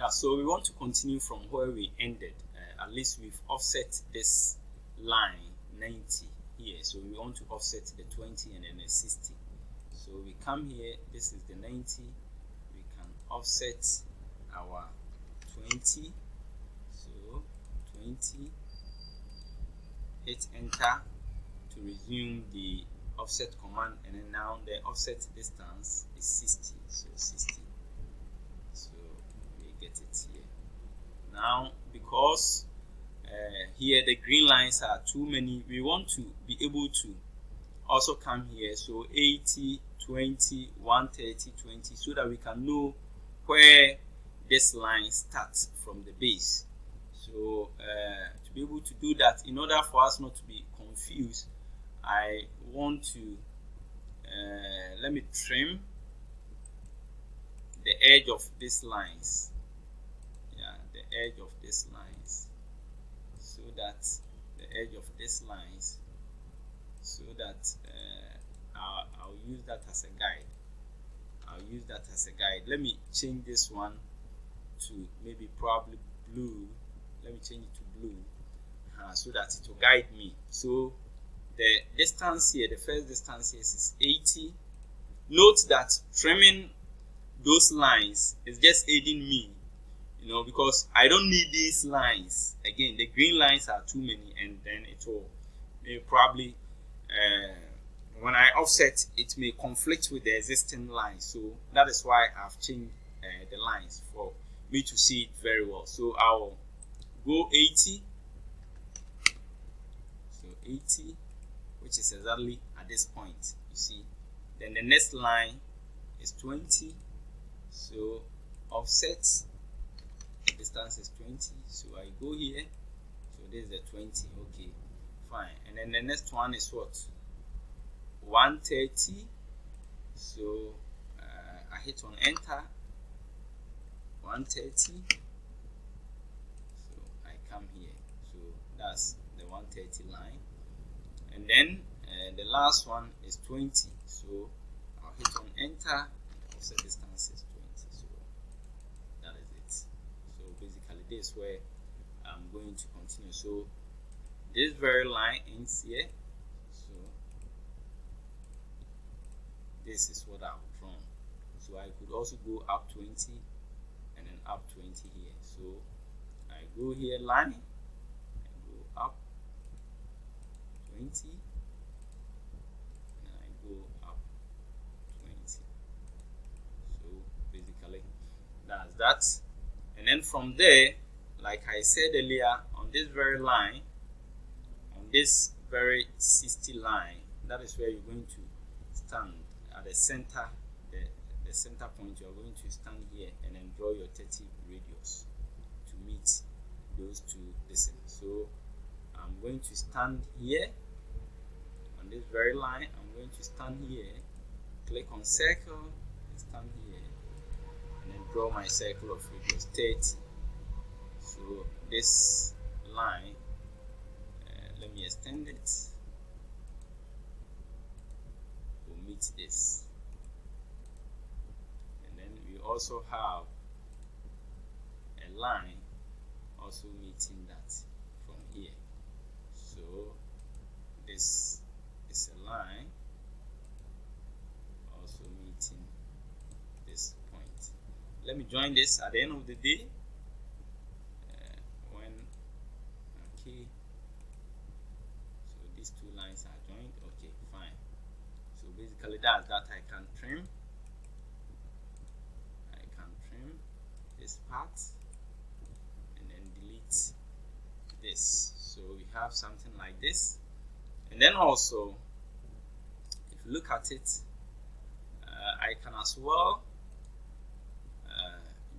Yeah, so we want to continue from where we ended. At least we've offset this line 90 here, so we want to offset the 20 and then the 60. So we come here, this is the 90, we can offset our 20, so 20, hit enter to resume the offset command, and then now the offset distance is 60, so 60. So we get it here. Now because here the green lines are too many, we want to be able to also come here, so 80, 20, 130, 20, so that we can know where this line starts from the base. So to be able to do that, in order for us not to be confused, I want to let me trim the edge of these lines. Yeah, the edge of these lines, so that the edge of these lines, so that I'll use that as a guide. Let me change this one to maybe probably blue. Let me change it to blue so that it will guide me. So the distance here, the first distance here is 80. Note that trimming those lines is just aiding me, because I don't need these lines. Again, the green lines are too many, and then it will probably when I offset, it may conflict with the existing lines. So that is why I've changed the lines for me to see it very well. So I'll go 80. So 80, which is exactly at this point, you see. Then the next line is 20. So offset, the distance is 20. So I go here. So this is the 20. Okay, fine. And then the next one is what? 130. So I hit on enter. 130. So I come here. So that's the 130 line. And then the last one is 20. So I'll hit on enter. Offset distance is 20. So that is it. So basically this is where I'm going to continue. So this very line ends here. So this is what I've drawn. So I could also go up 20 and then up 20 here. So I go here line, I go up 20, and I go up 20. So basically that's that. And then from there, like I said earlier, on this very line, on this very 60 line, that is where you're going to stand at the center, the center point. You are going to stand here and then draw your 30 radius to meet those two distance. So I'm going to stand here on this very line. I'm going to stand here, click on circle, stand here, and then draw my circle of radius 30. So this line, let me extend it, will meet this. And then we also have a line also meeting that from here. So this is a line also meeting this point. Let me join this at the end of the day. Okay, so these two lines are joined. Okay, fine. So basically that I can trim. This part and then delete this. So we have something like this. And then also, if you look at it, I can as well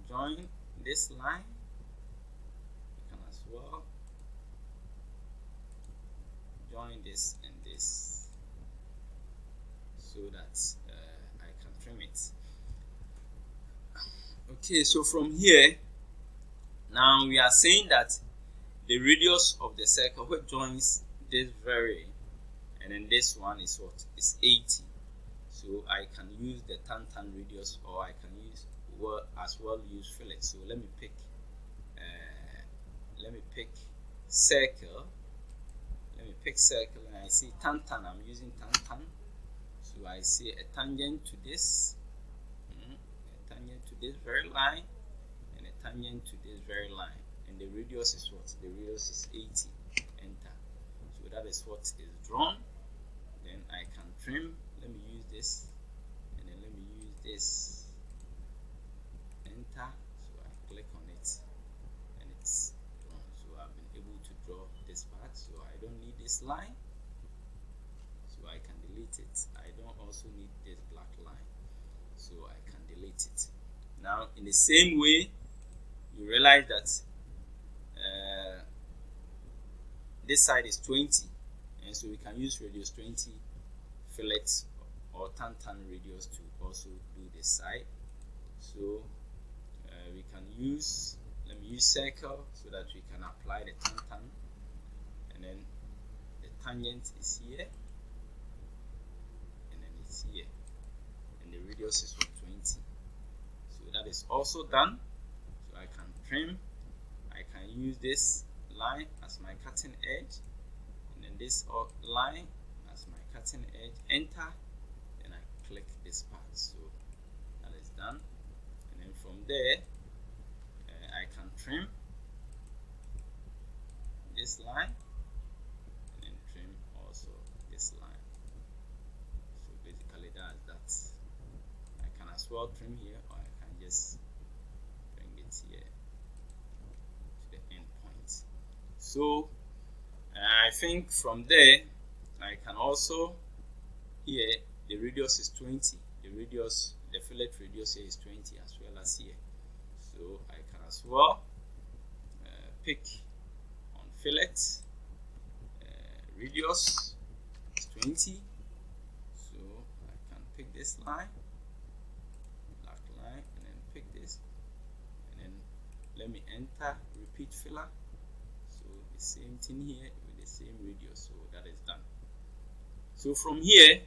join this line. I can as well join this and this, so that I can trim it. Okay, so from here, now we are saying that the radius of the circle which joins this very and then this one is what? Is 80. So I can use the tan radius, or I can use as well use fillet. So let me pick circle. Let me pick circle, and I see tan. I'm using tan. So I see a tangent to this, a tangent to this very line, and a tangent to this very line. And the radius is what? The radius is 80. Enter. So that is what is drawn. Then I can trim. Let me use this, and then let me use this. Enter. So I click on it, and it's drawn. So I've been able to draw this part. So I don't need this line. So I can delete it. I don't also need this black line. So I can delete it. Now, in the same way, you realize that this side is 20, and so we can use radius 20 fillet or tan radius to also do this side. So we can use, let me use circle so that we can apply the tan, and then the tangent is here, and then it's here, and the radius is 20. So that is also done. So I can trim. I can use this line as my cutting edge, and then this line as my cutting edge. Enter, and I click this part. So that is done. And then from there, I can trim this line, and then trim also this line. So basically that's that. I can as well trim here, or I can just bring it here to the end point. So I think from there I can also, here the radius is 20. The fillet radius here is 20 as well as here. So I can as well pick on fillet radius is 20. So I can pick this line, black line, and then pick this, and then let me enter repeat filler. So the same thing here with the same radius. So that is done. So from here,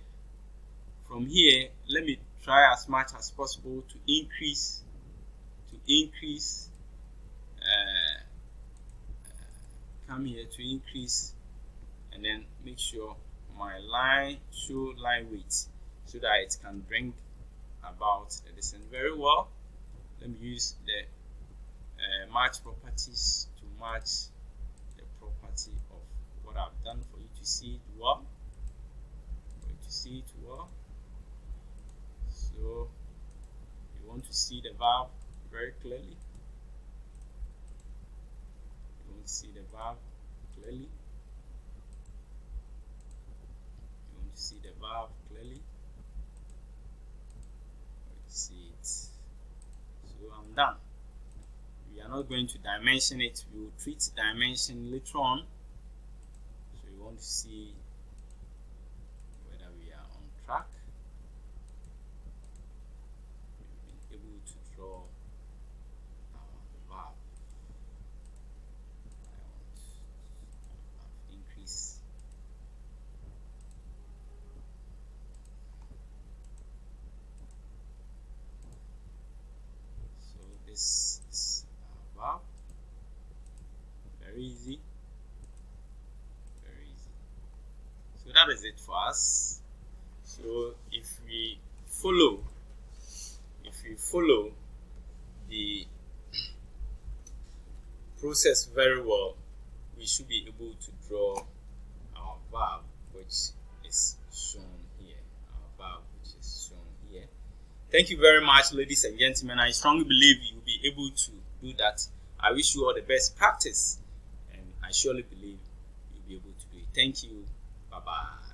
let me try as much as possible to increase come here to increase, and then make sure my line show line weight so that it can bring about the distance very well. Let me use the match properties to match the property of what I've done for you to see it well. So you want to see the valve very clearly. See the valve clearly. See it. So I'm done. We are not going to dimension it. We will treat dimension later on. So you want to see whether we are on track. We've been able to draw our valve. This is our valve. Very easy. So that is it for us. So if we follow the process very well, we should be able to draw our valve, which is shown here. Thank you very much, ladies and gentlemen. I strongly believe you'll be able to do that. I wish you all the best practice, and I surely believe you'll be able to do it. Thank you. Bye-bye.